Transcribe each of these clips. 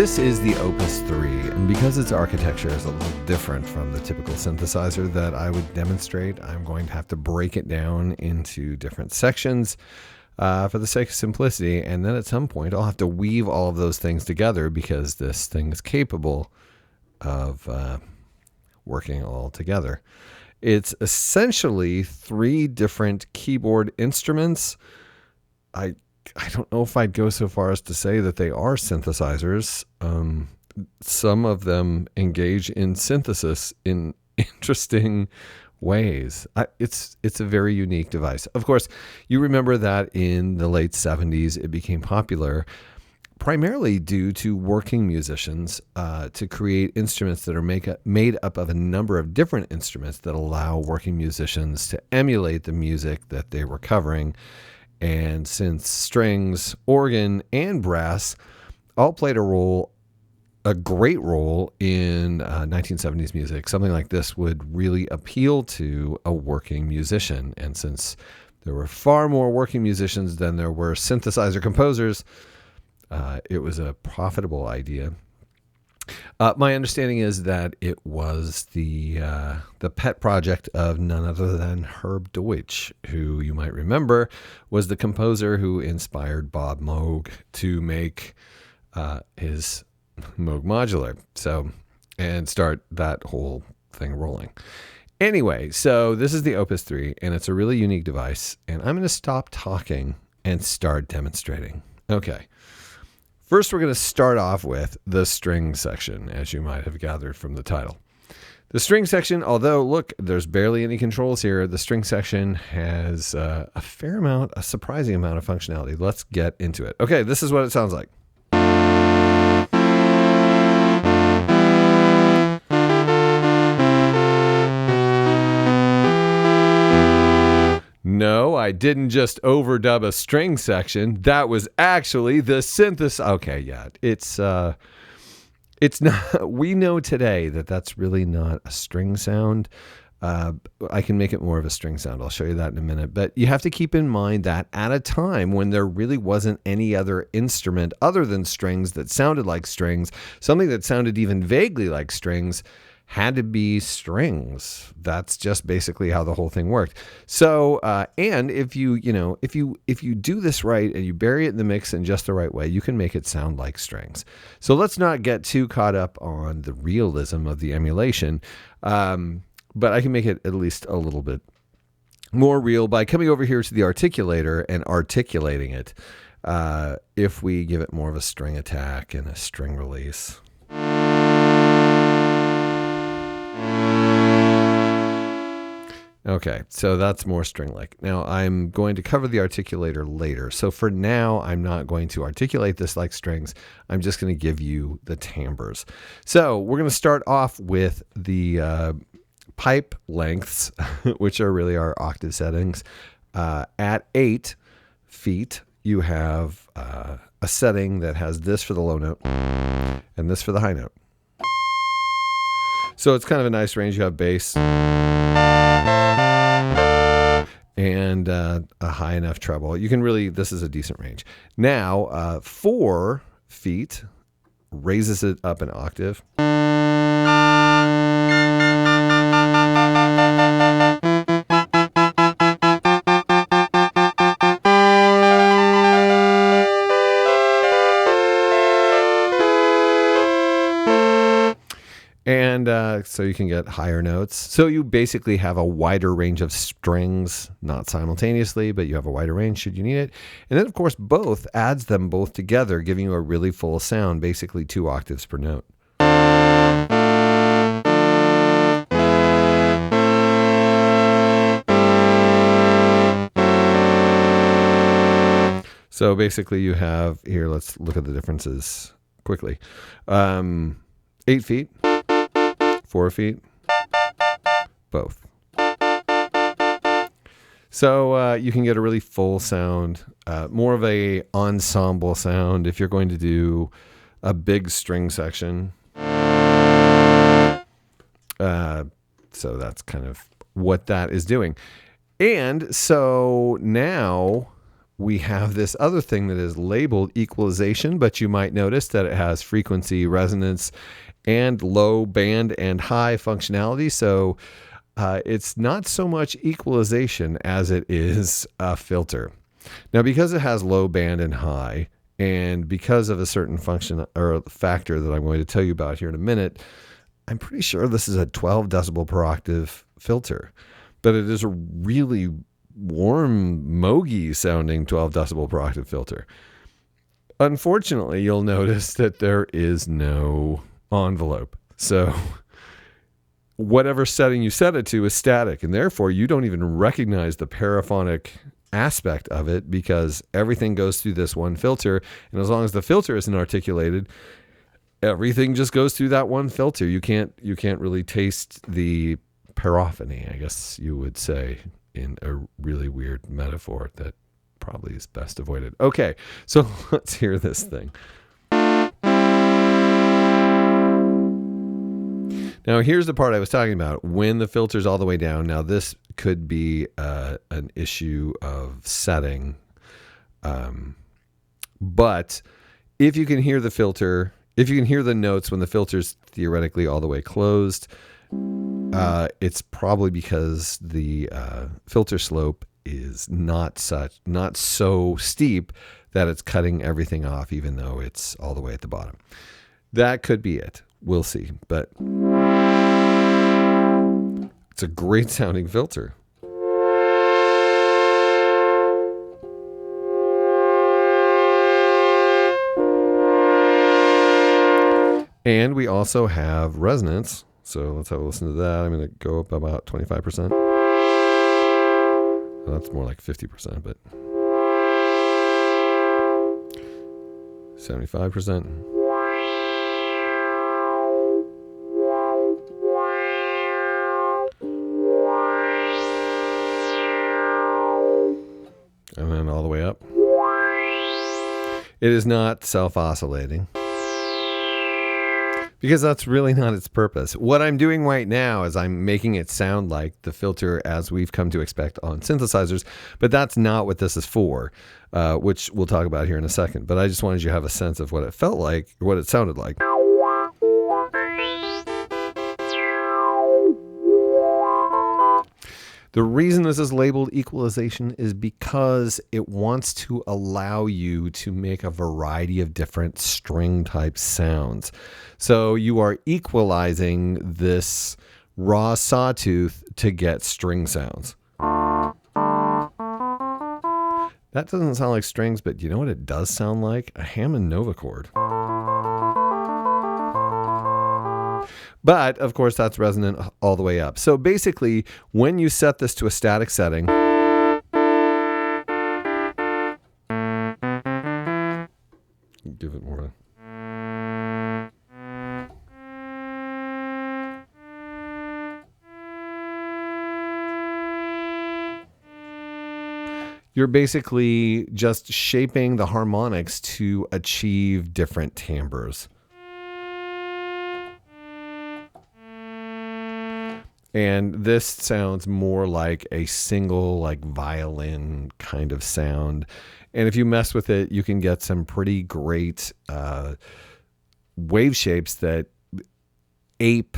This is the Opus 3, and because its architecture is a little different from the typical synthesizer that I would demonstrate, I'm going to have to break it down into different sections for the sake of simplicity, and then at some point I'll have to weave all of those things together because this thing is capable of working all together. It's essentially 3 different keyboard instruments. I don't know if I'd go so far as to say that they are synthesizers. Some of them engage in synthesis in interesting ways. It's a very unique device. Of course, you remember that in the late 70s, it became popular primarily due to working musicians to create instruments that are made up of a number of different instruments that allow working musicians to emulate the music that they were covering. And since strings, organ, and brass all played a great role in 1970s music, something like this would really appeal to a working musician. And since there were far more working musicians than there were synthesizer composers, it was a profitable idea. My understanding is that it was the pet project of none other than Herb Deutsch, who you might remember was the composer who inspired Bob Moog to make his Moog modular. And start that whole thing rolling. Anyway, so this is the Opus 3, and it's a really unique device. And I'm going to stop talking and start demonstrating. Okay. First, we're going to start off with the string section, as you might have gathered from the title. The string section, although, look, there's barely any controls here, the string section has a surprising amount of functionality. Let's get into it. Okay, this is what it sounds like. No, I didn't just overdub a string section. That was actually the synthesizer. Okay, yeah, it's not. We know today that that's really not a string sound. I can make it more of a string sound. I'll show you that in a minute. But you have to keep in mind that at a time when there really wasn't any other instrument other than strings that sounded like strings, something that sounded even vaguely like strings had to be strings. That's just basically how the whole thing worked. So, and if you do this right and you bury it in the mix in just the right way, you can make it sound like strings. So let's not get too caught up on the realism of the emulation. But I can make it at least a little bit more real by coming over here to the articulator and articulating it. If we give it more of a string attack and a string release. Okay, so that's more string-like. Now, I'm going to cover the articulator later. So for now, I'm not going to articulate this like strings. I'm just going to give you the timbres. So we're going to start off with the pipe lengths, which are really our octave settings. At 8 feet, you have a setting that has this for the low note and this for the high note. So it's kind of a nice range. You have bass and a high enough treble. You can really, this is a decent range. Now, 4 feet raises it up an octave. And so you can get higher notes. So you basically have a wider range of strings, not simultaneously, but you have a wider range should you need it. And then, of course, both adds them both together, giving you a really full sound, basically 2 octaves per note. So basically you have, here, let's look at the differences quickly. 8 feet. 4 feet, both. So you can get a really full sound, more of a ensemble sound if you're going to do a big string section. So that's kind of what that is doing. And so now we have this other thing that is labeled equalization, but you might notice that it has frequency, resonance, and low band and high functionality. So it's not so much equalization as it is a filter. Now, because it has low band and high, and because of a certain function or factor that I'm going to tell you about here in a minute, I'm pretty sure this is a 12 decibel per octave filter, but it is a really warm, Moogy sounding 12 decibel per octave filter. Unfortunately, you'll notice that there is no envelope. So whatever setting you set it to is static, and therefore you don't even recognize the paraphonic aspect of it because everything goes through this one filter, and as long as the filter isn't articulated, everything just goes through that one filter. You can't really taste the paraphony, I guess you would say, in a really weird metaphor that probably is best avoided. Okay, so let's hear this thing. Now, here's the part I was talking about. When the filter's all the way down, now this could be an issue of setting. But if you can hear the filter, if you can hear the notes when the filter's theoretically all the way closed, it's probably because the filter slope is not so steep that it's cutting everything off, even though it's all the way at the bottom. That could be it. We'll see. But it's a great sounding filter. And we also have resonance. So let's have a listen to that. I'm going to go up about 25%. Well, that's more like 50%, but 75%. And then all the way up. It is not self-oscillating, because that's really not its purpose. What I'm doing right now is I'm making it sound like the filter as we've come to expect on synthesizers, but that's not what this is for, which we'll talk about here in a second. But I just wanted you to have a sense of what it felt like, what it sounded like. The reason this is labeled equalization is because it wants to allow you to make a variety of different string type sounds. So you are equalizing this raw sawtooth to get string sounds. That doesn't sound like strings, but you know what it does sound like? A Hammond Nova chord. But, of course, that's resonant all the way up. So basically, when you set this to a static setting, give it more. You're basically just shaping the harmonics to achieve different timbres. And this sounds more like a single, like violin kind of sound. And if you mess with it, you can get some pretty great wave shapes that ape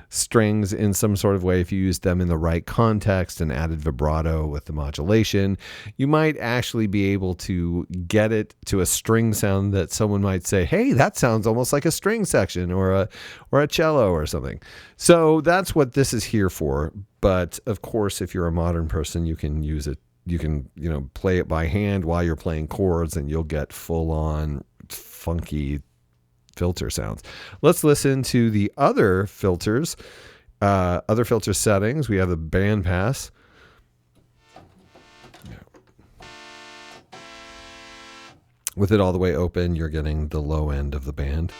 strings in some sort of way. If you use them in the right context and added vibrato with the modulation, you might actually be able to get it to a string sound that someone might say, hey, that sounds almost like a string section or a cello or something. So that's what this is here for. But of course, if you're a modern person, you can use it. You can, play it by hand while you're playing chords, and you'll get full on funky filter sounds. Let's listen to the other filters, other filter settings. We have the band pass. With it all the way open, you're getting the low end of the band.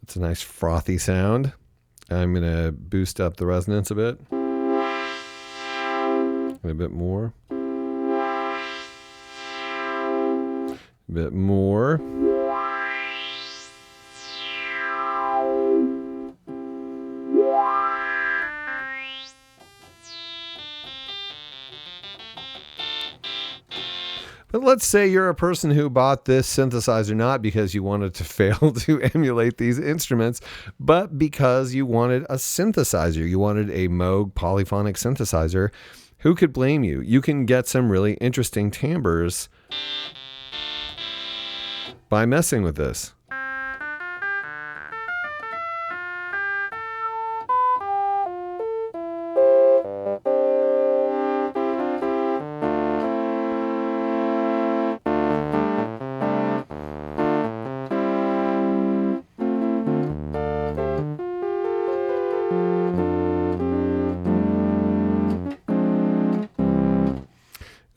It's a nice frothy sound. I'm going to boost up the resonance a bit. And a bit more. A bit more. But let's say you're a person who bought this synthesizer not because you wanted to fail to emulate these instruments, but because you wanted a synthesizer. You wanted a Moog polyphonic synthesizer. Who could blame you? You can get some really interesting timbres by messing with this.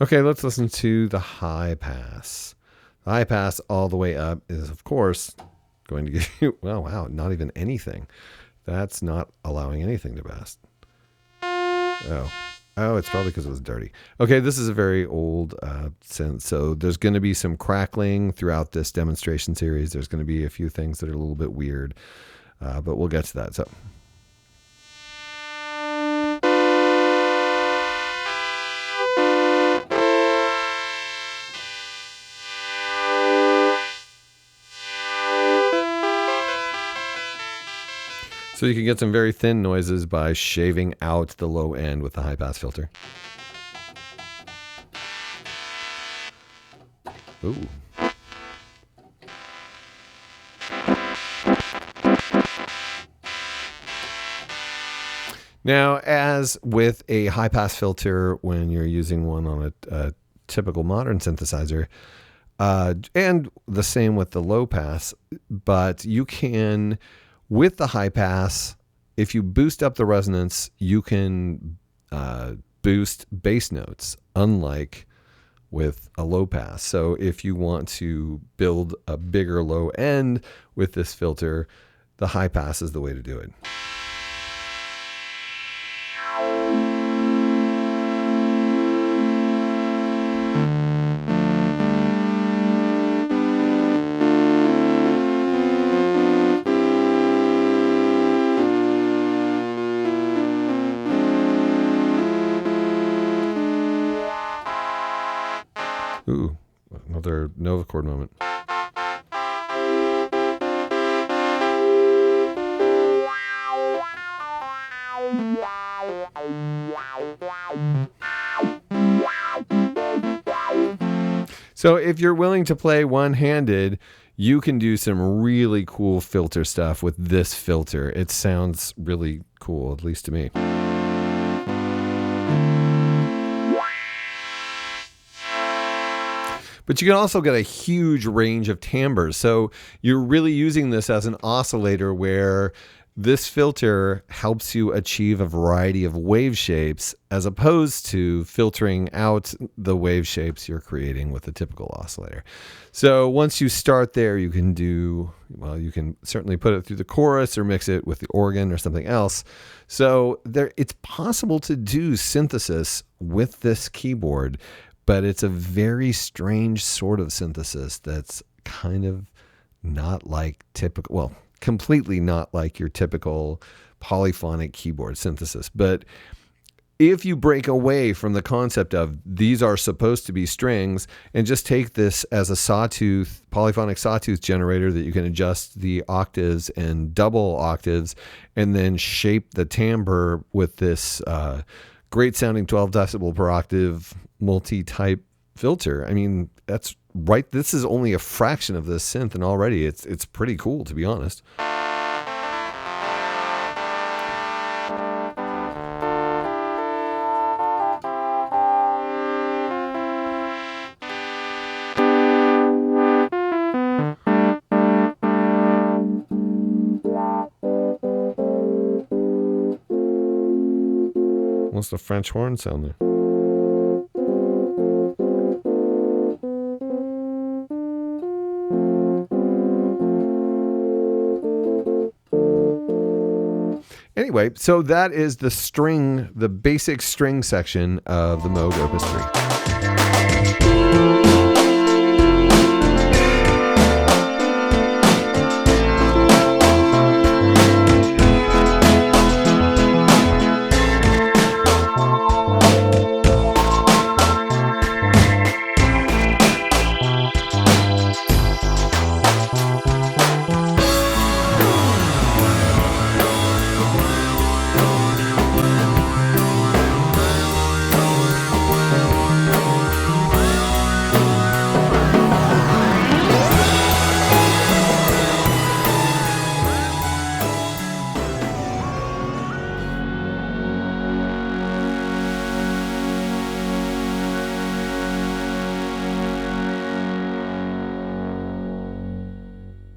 Okay, let's listen to the high pass. The high pass all the way up is, of course, going to give you, well, wow, not even anything. That's not allowing anything to pass. Oh, it's probably because it was dirty. Okay, this is a very old synth, so there's going to be some crackling throughout this demonstration series. There's going to be a few things that are a little bit weird, but we'll get to that. So you can get some very thin noises by shaving out the low end with the high pass filter. Ooh. Now, as with a high pass filter, when you're using one on a typical modern synthesizer, and the same with the low pass, but you can, with the high pass, if you boost up the resonance, you can boost bass notes, unlike with a low pass. So if you want to build a bigger low end with this filter, the high pass is the way to do it. Ooh, another Nova chord moment. So if you're willing to play one-handed, you can do some really cool filter stuff with this filter. It sounds really cool, at least to me. But you can also get a huge range of timbres. So you're really using this as an oscillator where this filter helps you achieve a variety of wave shapes as opposed to filtering out the wave shapes you're creating with a typical oscillator. So once you start there, you can do, well, you can certainly put it through the chorus or mix it with the organ or something else. So it's possible to do synthesis with this keyboard, but it's a very strange sort of synthesis that's kind of not like typical, well, completely not like your typical polyphonic keyboard synthesis. But if you break away from the concept of these are supposed to be strings and just take this as a sawtooth, polyphonic sawtooth generator that you can adjust the octaves and double octaves and then shape the timbre with this great sounding 12 decibel per octave multi-type filter. I mean, that's right. This is only a fraction of this synth, and already it's pretty cool, to be honest. What's the French horn sound there? Anyway, so that is the basic string section of the Moog Opus 3.